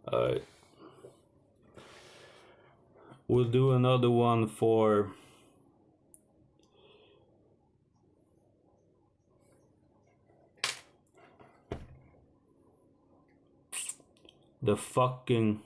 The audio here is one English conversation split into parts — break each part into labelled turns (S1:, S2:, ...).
S1: Alright. We'll do another one for the fucking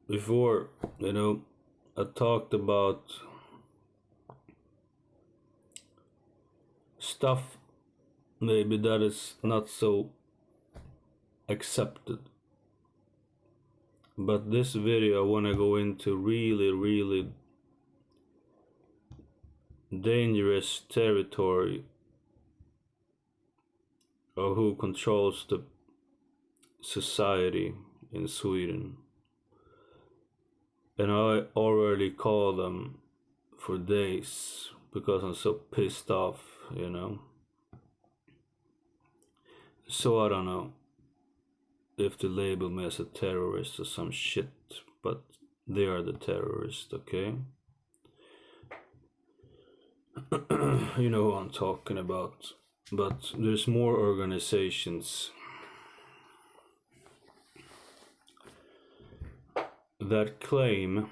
S1: before, I talked about stuff maybe that is not so accepted. But this video I want to go into really dangerous territory of who controls the society in Sweden. And I already called them for days because I'm so pissed off, So I don't know if they label me as a terrorist or some shit, but they are the terrorists, okay? You know who I'm talking about. But there's more organizations that claim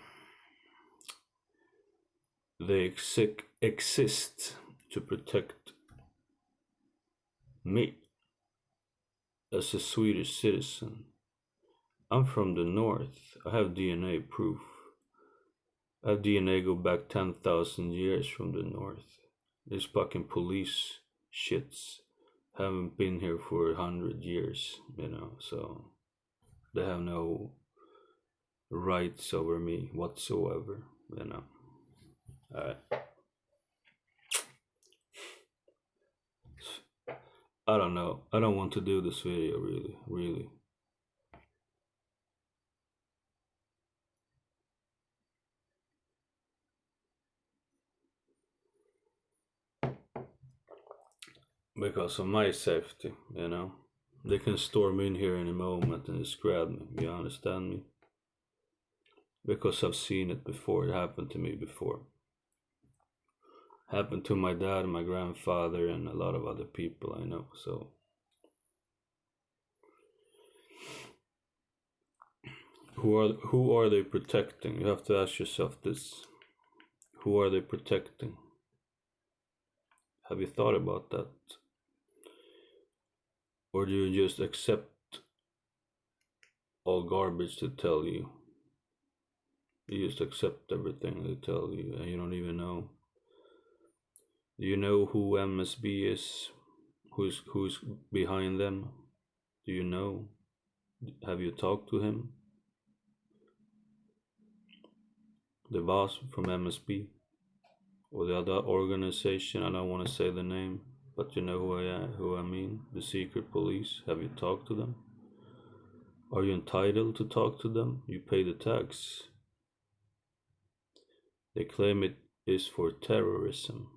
S1: they exist to protect me as a Swedish citizen. I'm from the north. I have DNA proof. I have DNA go back 10,000 years from the north. These fucking police shits haven't been here for 100 years, so they have no rights over me whatsoever, Alright. I don't know. I don't want to do this video, really. Because of my safety, They can storm in here any moment and just grab me, you understand me? Because I've seen it before, it happened to me before. Happened to my dad and my grandfather and a lot of other people I know, so. Who are they protecting? You have to ask yourself this. Who are they protecting? Have you thought about that? Or do you just accept all garbage they tell you? You just accept everything they tell you and you don't even know. Do you know who MSB is? Who's behind them? Do you know? Have you talked to him? The boss from MSB? Or the other organization, I don't want to say the name, but you know who I mean, the secret police. Have you talked to them? Are you entitled to talk to them? You pay the tax. They claim it is for terrorism.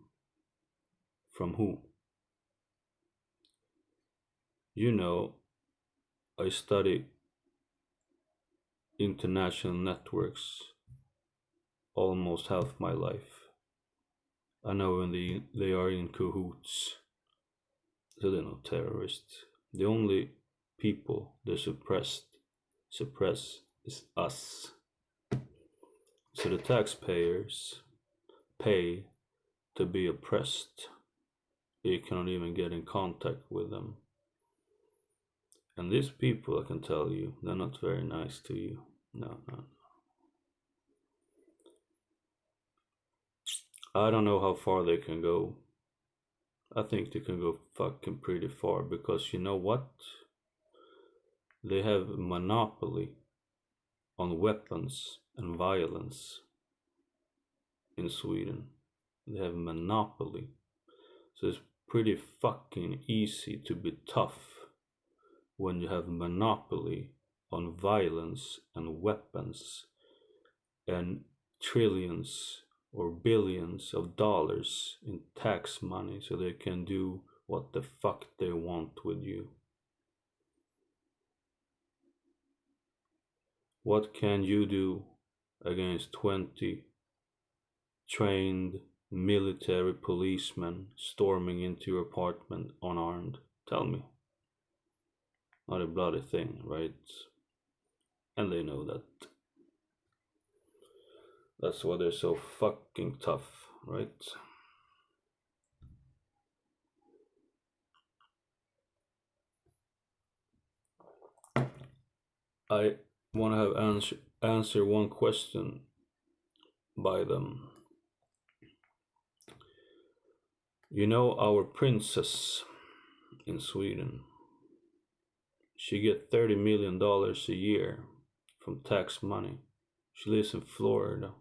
S1: From who? I study international networks almost half my life. I know when they are in cahoots. So they're not terrorists. The only people they suppress is us. So the taxpayers pay to be oppressed. You cannot even get in contact with them. And these people, I can tell you, they're not very nice to you. No. I don't know how far they can go. I think they can go fucking pretty far because you know what? They have a monopoly on weapons and violence in Sweden. They have a monopoly. So it's pretty fucking easy to be tough when you have a monopoly on violence and weapons and trillions or billions of dollars in tax money so they can do what the fuck they want with you. What can you do against 20 trained military policemen storming into your apartment unarmed? Tell me. Not a bloody thing, right? And they know that. That's why they're so fucking tough, right? I want to have answer one question by them. You know our princess in Sweden, she get $30 million a year from tax money. She lives in Florida.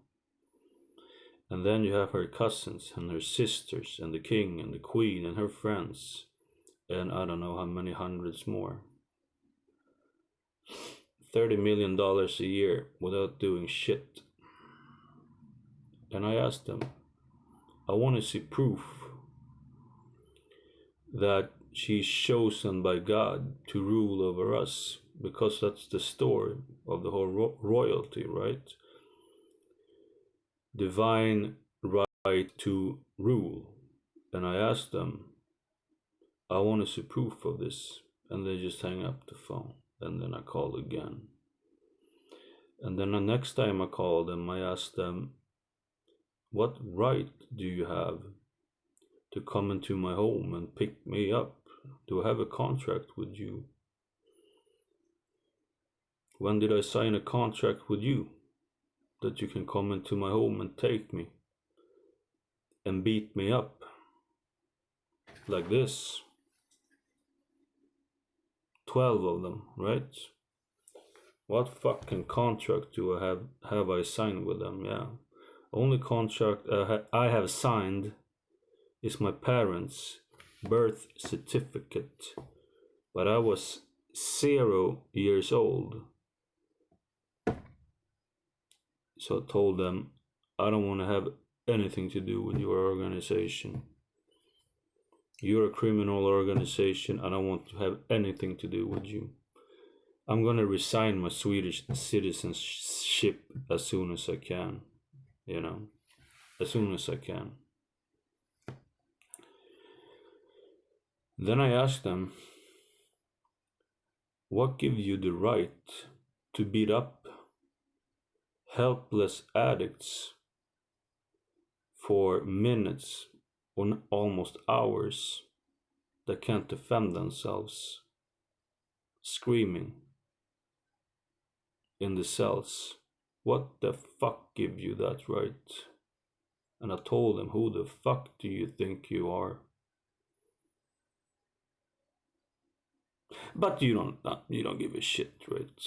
S1: And then you have her cousins and her sisters and the king and the queen and her friends. And I don't know how many hundreds more. $30 million a year without doing shit. And I asked them, I want to see proof that she's chosen by God to rule over us, because that's the story of the whole royalty, right? Divine right to rule. And I asked them, I want to see proof of this. And they just hang up the phone. And then I called again. And then the next time I called them, I asked them, what right do you have to come into my home and pick me up? Do I have a contract with you? When did I sign a contract with you that you can come into my home and take me and beat me up like this? 12 of them, right? What fucking contract do I have I signed with them? Yeah, only contract I have signed is my parents' birth certificate, but I was 0 years old. So I told them, I don't want to have anything to do with your organization. You're a criminal organization. I don't want to have anything to do with you. I'm gonna resign my Swedish citizenship as soon as I can. You know, as soon as I can. Then I asked them, what gives you the right to beat up helpless addicts for minutes or almost hours that can't defend themselves, screaming in the cells? What the fuck give you that right? And I told them, who the fuck do you think you are? But you don't give a shit, right?